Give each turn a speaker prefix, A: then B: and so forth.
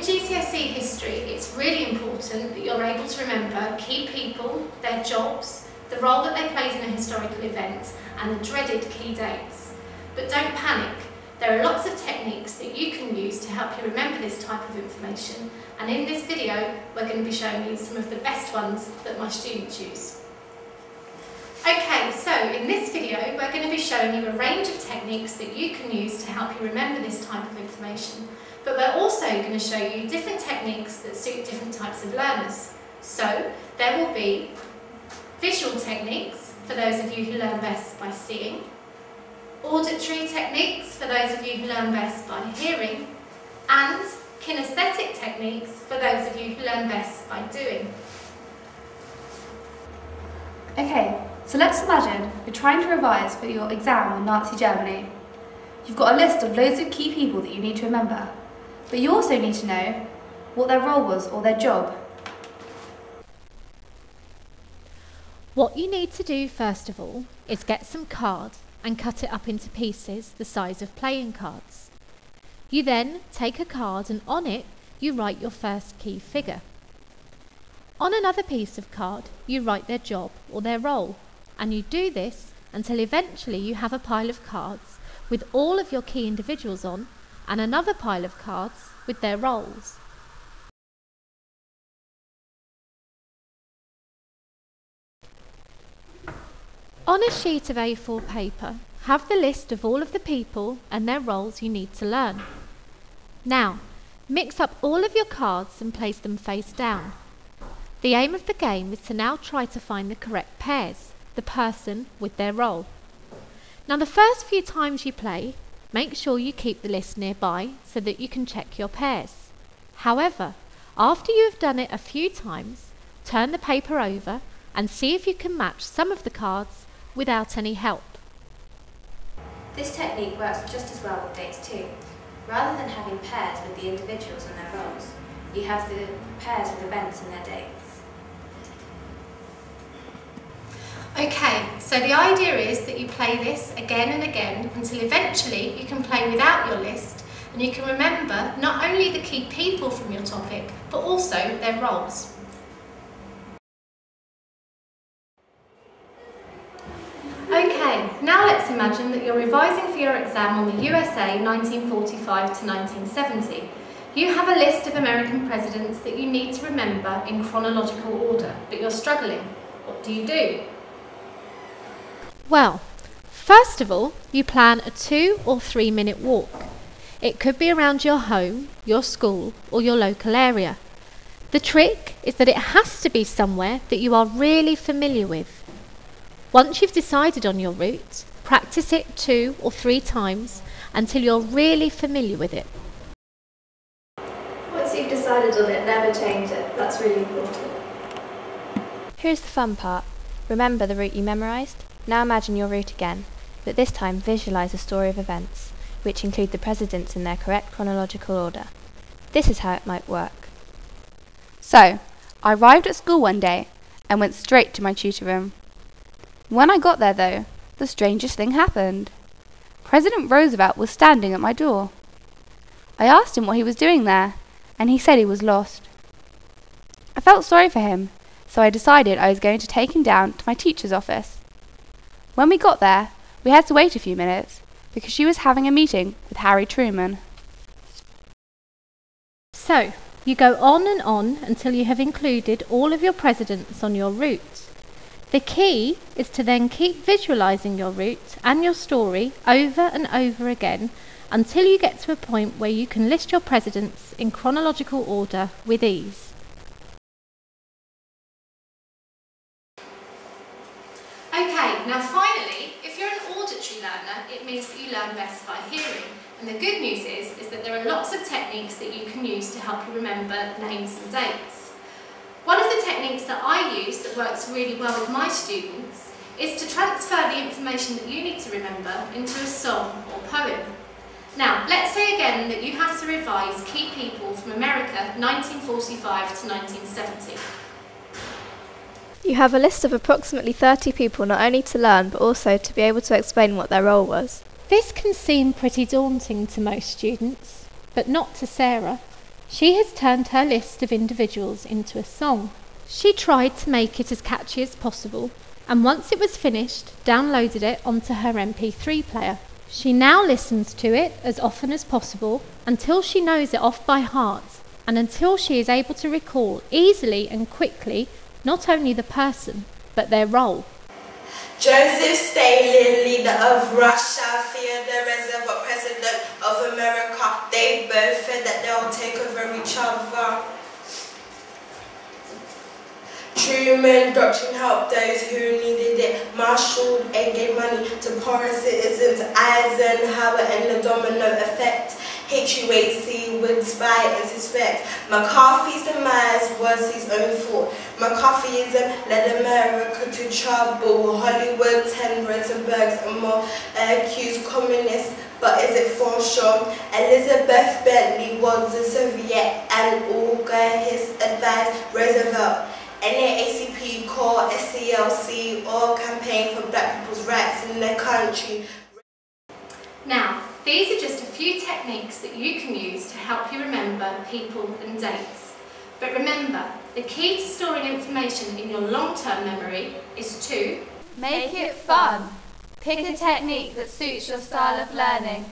A: in GCSE history, it's really important that you're able to remember key people, their jobs, the role that they played in a historical event, and the dreaded key dates. But don't panic. There are lots of techniques that you can use to help you remember this type of information, and in this video we're going to be showing you some of the best ones that my students use. Okay, so in this video we're going to be showing you a range of techniques that you can use to help you remember this type of information, but we're also going to show you different techniques that suit different types of learners. So there will be visual techniques for those of you who learn best by seeing, auditory techniques for those of you who learn best by hearing, and kinesthetic techniques for those of you who learn best by doing.
B: Okay, so let's imagine you're trying to revise for your exam on Nazi Germany. You've got a list of loads of key people that you need to remember, but you also need to know what their role was or their job.
C: What you need to do first of all is get some card and cut it up into pieces the size of playing cards. You then take a card and on it you write your first key figure. On another piece of card you write their job or their role, and you do this until eventually you have a pile of cards with all of your key individuals on and another pile of cards with their roles. On a sheet of A4 paper, have the list of all of the people and their roles you need to learn. Now, mix up all of your cards and place them face down. The aim of the game is to now try to find the correct pairs, the person with their role. Now the first few times you play, make sure you keep the list nearby so that you can check your pairs. However, after you have done it a few times, turn the paper over and see if you can match some of the cards without any help.
D: This technique works just as well with dates too. Rather than having pairs with the individuals and their roles, you have the pairs with events and their dates.
A: Okay, so the idea is that you play this again and again until eventually you can play without your list and you can remember not only the key people from your topic, but also their roles. Okay, now let's imagine that you're revising for your exam on the USA 1945 to 1970. You have a list of American presidents that you need to remember in chronological order, but you're struggling. What do you do?
C: Well, first of all, you plan a 2 or 3 minute walk. It could be around your home, your school, or your local area. The trick is that it has to be somewhere that you are really familiar with. Once you've decided on your route, practice it 2 or 3 times until you're really familiar with it.
B: Once you've decided on it, never change it. That's really important.
E: Here's the fun part. Remember the route you memorised? Now imagine your route again, but this time visualise a story of events, which include the presidents in their correct chronological order. This is how it might work.
F: So, I arrived at school one day and went straight to my tutor room. When I got there though, the strangest thing happened. President Roosevelt was standing at my door. I asked him what he was doing there, and he said he was lost. I felt sorry for him, so I decided I was going to take him down to my teacher's office. When we got there, we had to wait a few minutes, because she was having a meeting with Harry Truman.
C: So, you go on and on until you have included all of your presidents on your route. The key is to then keep visualising your route and your story over and over again until you get to a point where you can list your presidents in chronological order with ease.
A: Okay, now finally, if you're an auditory learner, it means that you learn best by hearing. And the good news is that there are lots of techniques that you can use to help you remember names and dates. One of the techniques that I use that works really well with my students is to transfer the information that you need to remember into a song or poem. Now, let's say again that you have to revise key people from America 1945 to 1970.
G: You have a list of approximately 30 people not only to learn but also to be able to explain what their role was.
C: This can seem pretty daunting to most students, but not to Sarah. She has turned her list of individuals into a song. She tried to make it as catchy as possible, and once it was finished, downloaded it onto her MP3 player. She now listens to it as often as possible until she knows it off by heart, and until she is able to recall easily and quickly not only the person, but their role.
H: Joseph Stalin, leader of Russia, Theodore Roosevelt, president of America, they both said that they'll take over each other. Truman doctrine helped those who needed it. Marshall aid gave money to poorer citizens. Eisenhower and the domino effect. HUAC would spy and suspect. McCarthy's demise was his own fault. McCarthyism led America to trouble. Hollywood, 10 Rosenbergs and more accused communists. But is it for sure? Elizabeth Bentley was a Soviet and Olga his advised Roosevelt. NAACP, CORE, SCLC, all campaign for black people's rights in their country.
A: Now, these are just a few techniques that you can use to help you remember people and dates. But remember, the key to storing information in your long-term memory is to
F: Make it fun. Pick a technique that suits your style of learning.